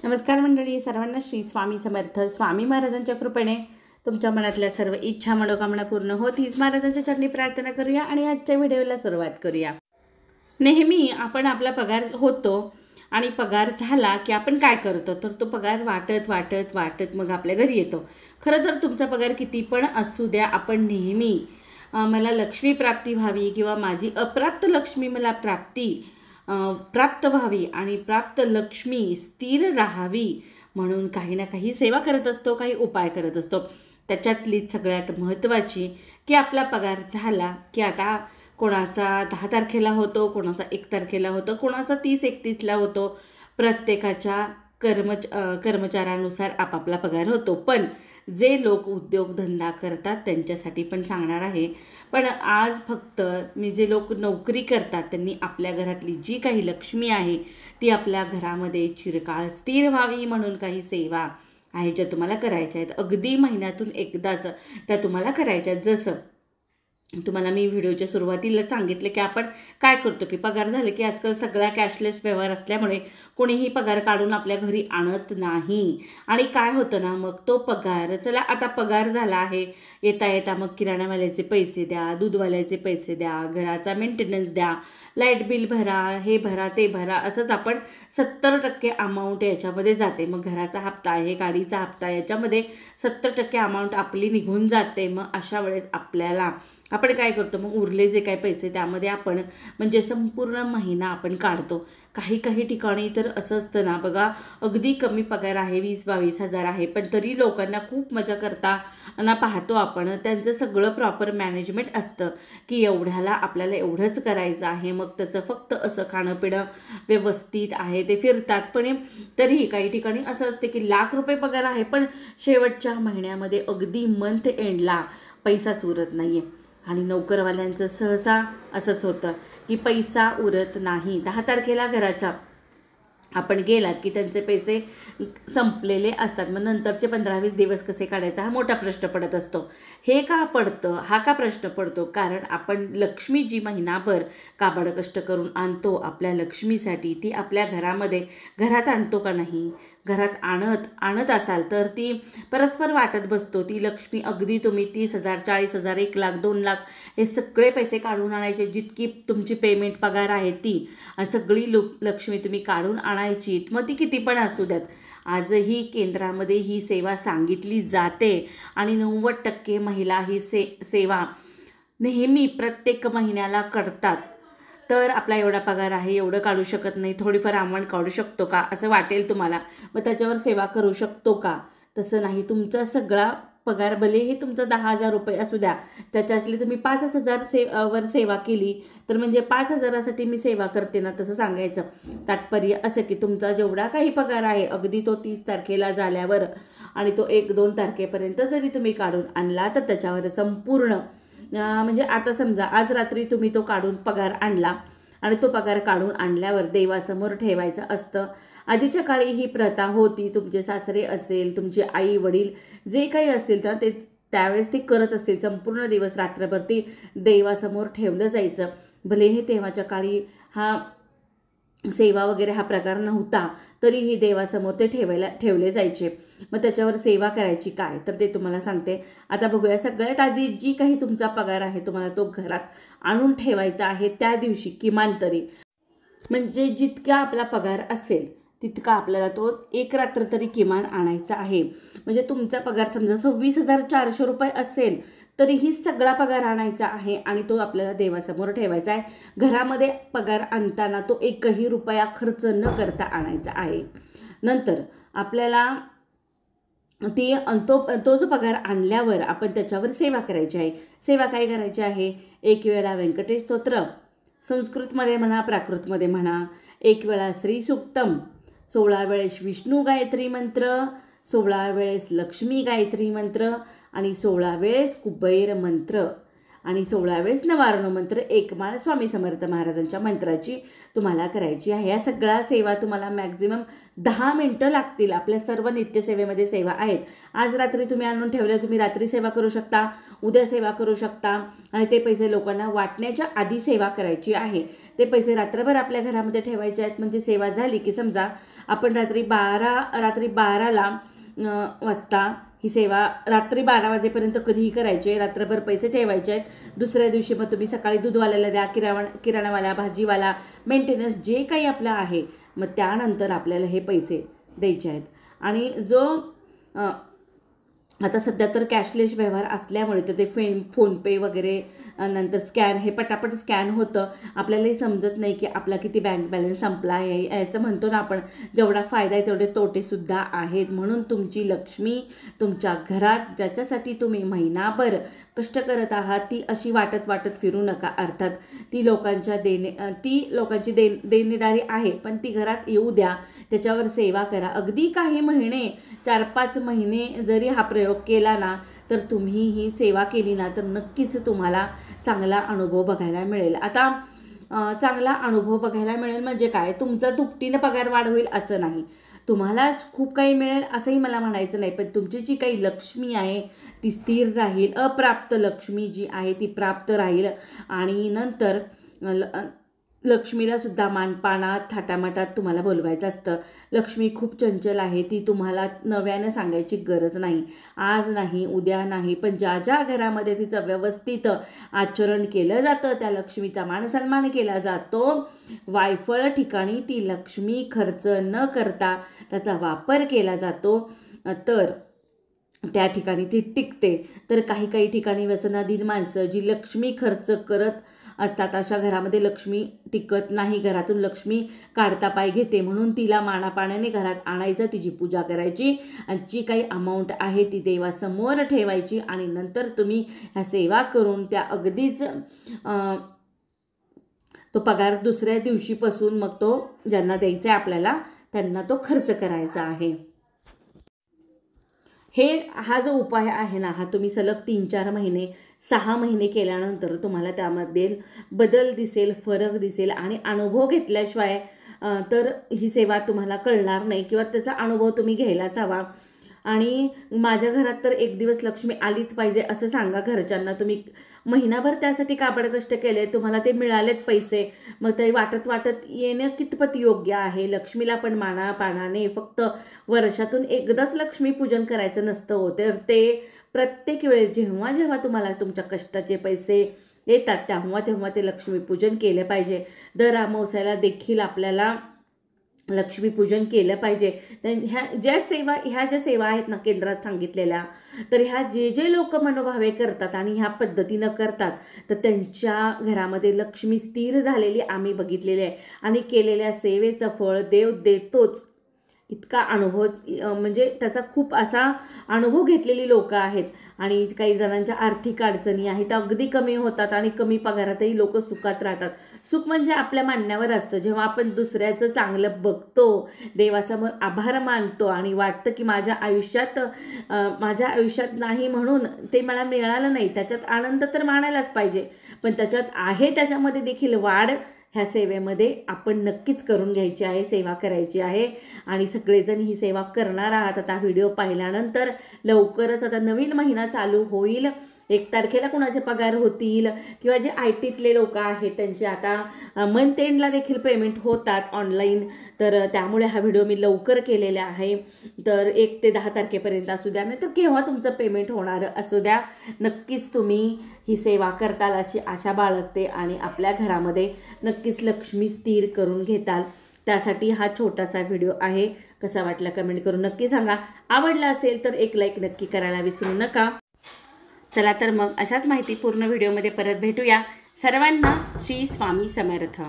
नमस्कार मंडळी, सर्वांना श्री स्वामी समर्थ. स्वामी महाराजांच्या कृपेने तुमच्या मनातल्या सर्व इच्छा मनोकामना पूर्ण होत हीच महाराजांच्या चरणी प्रार्थना करूया आणि आजच्या व्हिडिओला सुरुवात करूया. नेहमी आपण आपला पगार होतो आणि पगार झाला की आपण काय करतो, तर तो पगार वाटत वाटत वाटत मग आपल्या घरी येतो. खरं तर तुमचा पगार किती पण असू द्या, आपण नेहमी मला लक्ष्मी प्राप्ती व्हावी किंवा माझी अप्राप्त लक्ष्मी मला प्राप्त व्हावी आणि प्राप्त लक्ष्मी स्थिर राहावी म्हणून काही ना काही सेवा करत असतो, काही उपाय करत असतो. त्याच्यातली सगळ्यात महत्त्वाची की आपला पगार झाला की आता कोणाचा 10 तारखेला होतो, कोणाचा 1 तारखेला होतो, कोणाचा 30-31ला होतो. प्रत्येकाच्या कर्मचाऱ्यानुसार आपापला पगार होतो. पण जे लोक उद्योगधंदा करतात त्यांच्यासाठी पण सांगणार आहे. पण आज फक्त मी जे लोक नोकरी करतात त्यांनी आपल्या घरातली जी काही लक्ष्मी आहे ती आपल्या घरामध्ये चिरकाळ स्थिर व्हावी म्हणून काही सेवा आहे ज्या तुम्हाला करायच्या आहेत. अगदी महिन्यातून एकदाच त्या तुम्हाला करायच्या आहेत. जसं तुम्हाला मी व्हिडिओच्या सुरुवातीला सांगितलं की आपण काय करतो की पगार झाले की आजकाल सगळ्या कॅशलेस व्यवहार असल्यामुळे कोणीही पगार काढून आपल्या घरी आणत नाही. आणि काय होतं ना, मग तो पगार चला आता पगार झाला आहे, येता येता मग किराणावाल्याचे पैसे द्या, दूधवाल्याचे पैसे द्या, घराचा मेंटेनन्स द्या, लाईट बिल भरा, हे भरा ते भरा, असंच आपण 70% अमाऊंट याच्यामध्ये जाते. मग घराचा हप्ता आहे, गाडीचा हप्ता, याच्यामध्ये 70% अमाऊंट आपली निघून जाते. मग अशा वेळेस आपण काय करतो, मग उरले जे काही पैसे त्यामध्ये आपण म्हणजे संपूर्ण महिना आपण काढतो. काही ठिकाणी तर असं असतं ना बघा, अगदी कमी पगार आहे, 20-22 हजार आहे, पण तरी लोकांना खूप मजा करताना पाहतो आपण. त्यांचं सगळं प्रॉपर मॅनेजमेंट असतं की एवढ्याला आपल्याला एवढंच करायचं आहे. मग त्याचं फक्त असं खाणं पिणं व्यवस्थित आहे, ते फिरतात. पण तरीही काही ठिकाणी असं असते की लाख रुपये पगार आहे पण शेवटच्या महिन्यामध्ये अगदी मंथ एंडला पैसाच उरत नाही आहे. आणि नोकरवाल्यांचं सहसा असंच होतं की पैसा उरत नाही. 10 तारखेला घराच्या आपण गेलात की त्यांचे पैसे संपलेले असतात. मग नंतरचे 15-20 दिवस कसे काढायचा हा मोठा प्रश्न पडत असतो. हे का पडतं, हा का प्रश्न पडतो, कारण आपण लक्ष्मी जी महिनाभर काबाड कष्ट करून आणतो आपल्या लक्ष्मीसाठी, ती आपल्या घरात आणतो का नाही. घरात आणत असाल तर ती परस्पर वाटत बसतो. ती लक्ष्मी अगदी तुम्ही 30,000, 40,000, 1,00,000, 2,00,000 हे सगळे पैसे काढून आणायचे. जितकी तुमची पेमेंट पगार आहे ती सगळी लक्ष्मी तुम्ही काढून आणायची. मग ती किती पण असू द्यात. आजही केंद्रामध्ये ही सेवा सांगितली जाते आणि 90% महिला ही सेवा नेहमी प्रत्येक महिन्याला करतात. तर आपला एवढा पगार आहे, एवढं काढू शकत नाही, थोडीफार अमाऊंट काढू शकतो का असं वाटेल तुम्हाला. मग त्याच्यावर सेवा करू शकतो का, तसं नाही. तुमचा सगळा पगार भलेही तुमचा 10,000 रुपये असू द्या, त्याच्यातली तुम्ही 5,000 वर सेवा केली तर म्हणजे 5,000साठी मी सेवा करते ना, तसं सांगायचं. तात्पर्य असं की तुमचा जेवढा काही पगार आहे अगदी तो 30 तारखेला झाल्यावर आणि तो 1-2 तारखेपर्यंत जरी तुम्ही काढून आणला तर त्याच्यावर संपूर्ण म्हणजे आता समजा आज रात्री तुम्ही तो काढून पगार आणला आणि तो पगार काढून आणल्यावर देवासमोर ठेवायचं असतं. आधीच्या काळी ही प्रथा होती. तुमचे सासरे असेल, तुमचे आई वडील जे काही असतील तर ते त्यावेळेस ते करत असतील. संपूर्ण दिवस रात्रभर ते देवासमोर ठेवलं जायचं. भलेही तेव्हाच्या काळी हा सेवा वगैरे हा प्रकार नव्हता, तरीही देवासमोर ते ठेवले जायचे. मग त्याच्यावर सेवा करायची काय, तर ते तुम्हाला सांगते. आता बघूया. सगळ्यात आधी जी काही तुमचा पगार आहे तुम्हाला तो घरात आणून ठेवायचा आहे त्या दिवशी किमान तरी. म्हणजे जितका आपला पगार असेल तितका आपल्याला तो एक रात्र तरी किमान आणायचा आहे. म्हणजे तुमचा पगार समजा 26,400 रुपये असेल तरीही सगळा पगार आणायचा आहे आणि तो आपल्याला देवासमोर ठेवायचा आहे. घरामध्ये पगार आणताना तो 1ही रुपया खर्च न करता आणायचा आहे. नंतर आपल्याला तो जो पगार आणल्यावर आपण त्याच्यावर सेवा करायची आहे. सेवा काय करायची आहे, 1 वेळा व्यंकटेश स्तोत्र संस्कृतमध्ये म्हणा, प्राकृतमध्ये म्हणा, 1 वेळा श्रीसूक्तम, 16 वेळेस विष्णू गायत्री मंत्र, 16 वेळेस लक्ष्मी गायत्री मंत्र आणि 16 वेळेस कुबेर मंत्र आणि 16 वेळेस नवारण मंत्र, एक माळ स्वामी समर्थ महाराजांच्या मंत्राची तुम्हाला करायची आहे. या सगळ्या सेवा तुम्हाला मॅक्झिमम 10 मिनटं लागतील. आपल्या सर्व नित्यसेवेमध्ये सेवा आहेत. आज रात्री तुम्ही आणून ठेवल्या, तुम्ही रात्री सेवा करू शकता, उद्या सेवा करू शकता आणि ते पैसे लोकांना वाटण्याच्या आधी सेवा करायची आहे. ते पैसे रात्रभर आपल्या घरामध्ये ठेवायचे आहेत. म्हणजे सेवा झाली की समजा आपण रात्री 12ला वाजता ही सेवा रात्री 12 वाजेपर्यंत कधीही करायची आहे. रात्रभर पैसे ठेवायचे आहेत. दुसऱ्या दिवशी मग तुम्ही सकाळी दूधवाल्याला द्या, किराणावाला, भाजीवाला, मेंटेनन्स जे काही आपलं आहे, मग त्यानंतर आपल्याला हे पैसे द्यायचे आहेत. आणि जो आता सध्या तर कॅशलेस व्यवहार असल्यामुळे तर ते फोनपे वगैरे नंतर स्कॅन हे पटापट स्कॅन होतं. आपल्यालाही समजत नाही की आपला किती बँक बॅलन्स संपला आहे. याचं म्हणतो ना आपण, जेवढा फायदा आहे तेवढे तोटेसुद्धा आहेत. म्हणून तुमची लक्ष्मी तुमच्या घरात, ज्याच्यासाठी तुम्ही महिनाभर कष्ट करत आहात, ती अशी वाटत फिरू नका. अर्थात ती लोकांची देणेदारी आहे, पण ती घरात येऊ द्या, त्याच्यावर सेवा करा. अगदी काही महिने, 4-5 महिने जरी हा प्रयोग केला ना, तर तुम्ही ही सेवा केली ना, तर नक्कीच तुम्हाला चांगला अनुभव बघायला मिळेल. आता चांगला अनुभव बघायला मिळेल म्हणजे काय, तुमचा दुपटीनं पगार वाढ होईल असं नाही, तुम्हालाच खूप काही मिळेल असंही मला म्हणायचं नाही. पण तुमची जी काही लक्ष्मी आहे ती स्थिर राहील. अप्राप्त लक्ष्मी जी आहे ती प्राप्त राहील. आणि नंतर लक्ष्मीला सुद्धा मानपानात, थाटामाटात तुम्हाला बोलवायचं असतं. लक्ष्मी खूप चंचल आहे, ती तुम्हाला नव्यानं सांगायची गरज नाही. आज नाही, उद्या नाही, पण ज्या घरामध्ये तिचं व्यवस्थित आचरण केलं जातं, त्या लक्ष्मीचा मानसन्मान केला जातो. वायफळ ठिकाणी ती लक्ष्मी खर्च न करता त्याचा वापर केला जातो, तर त्या ठिकाणी ती टिकते. तर काही ठिकाणी व्यसनाधीन माणसं जी लक्ष्मी खर्च करत असतात, अशा घरामध्ये लक्ष्मी टिकत नाही. घरातून लक्ष्मी काढता पाय घेते. म्हणून तिला मानापाण्याने घरात आणायचं, तिची पूजा करायची आणि जी काही अमाऊंट आहे ती देवासमोर ठेवायची. आणि नंतर तुम्ही ह्या सेवा करून त्या अगदीच तो पगार दुसऱ्या दिवशीपासून मग तो ज्यांना द्यायचा आहे आपल्याला, त्यांना तो खर्च करायचा आहे. हा जो उपाय आहे ना, हा तुम्ही सलग 3-4 महिने, 6 महिने केल्यानंतर तुम्हाला त्यामध्ये बदल दिसेल, फरक दिसेल. आणि अनुभव घेतल्याशिवाय तर ही सेवा तुम्हाला कळणार नाही किंवा त्याचा अनुभव तुम्ही घ्यायलाच हवा. आणि माझ्या घरात तर एक दिवस लक्ष्मी आलीच पाहिजे असं सांगा घरच्यांना. तुम्ही महिनाभर त्यासाठी काबड कष्ट केले, तुम्हाला ते मिळालेत पैसे, मग ते वाटत येणं कितपत योग्य आहे. लक्ष्मीला पण मानापानाने फक्त वर्षातून एकदाच लक्ष्मी पूजन करायचं नसतं हो. तर ते प्रत्येक वेळेस जेव्हा तुम्हाला तुमच्या कष्टाचे पैसे येतात, तेव्हा ते लक्ष्मीपूजन केलं पाहिजे. दर अमावस्याला देखील आपल्याला लक्ष्मीपूजन केलं पाहिजे. ह्या ज्या सेवा आहेत ना केंद्रात सांगितलेल्या, तर ह्या जे लोक मनोभावे करतात आणि ह्या पद्धतीनं करतात, तर त्यांच्या घरामध्ये लक्ष्मी स्थिर झालेली आम्ही बघितलेली आहे. आणि केलेल्या सेवेचं फळ देव देतोच, इतका अनुभव, म्हणजे त्याचा खूप असा अनुभव घेतलेली लोक आहेत. आणि काही जणांच्या आर्थिक अडचणी आहेत अगदी कमी होतात आणि कमी पगारातही लोक सुखात राहतात. सुख म्हणजे आपल्या मानण्यावर असतं. जेव्हा आपण दुसऱ्याचं चांगलं बघतो, देवासमोर आभार मानतो आणि वाटतं की माझ्या आयुष्यात नाही म्हणून ते मला मिळालं नाही, त्याच्यात आनंद तर मानायलाच पाहिजे, पण त्याच्यात आहे त्याच्यामध्ये देखील वाढ ह्या सेवेमध्ये आपण नक्कीच करून घ्यायची आहे, सेवा करायची आहे. आणि सगळेजण ही सेवा करणार आहात. आता व्हिडिओ पाहिल्यानंतर लवकरच आता नवीन महिना चालू होईल. 1 तारखेला कुणाचे पगार होतील किंवा जे IT लोक आहेत त्यांचे आता मंथ एंडला देखील पेमेंट होतात ऑनलाईन. तर त्यामुळे हा व्हिडिओ मी लवकर केलेला आहे. तर 1 ते 10 तारखेपर्यंत असू द्या, नाही तर केव्हा तुमचं पेमेंट होणार असू द्या, नक्कीच तुम्ही ही सेवा करताल अशी आशा बाळगते आणि आपल्या घरामध्ये नक्कीच लक्ष्मी स्थिर करून घेताल. त्यासाठी हा छोटासा व्हिडिओ आहे. कसा वाटला कमेंट करून नक्की सांगा. आवडला असेल तर एक लाईक नक्की करायला विसरू नका. चला तर मग अशाच माहितीपूर्ण व्हिडिओमध्ये परत भेटूया. सर्वांना श्री स्वामी समर्थ.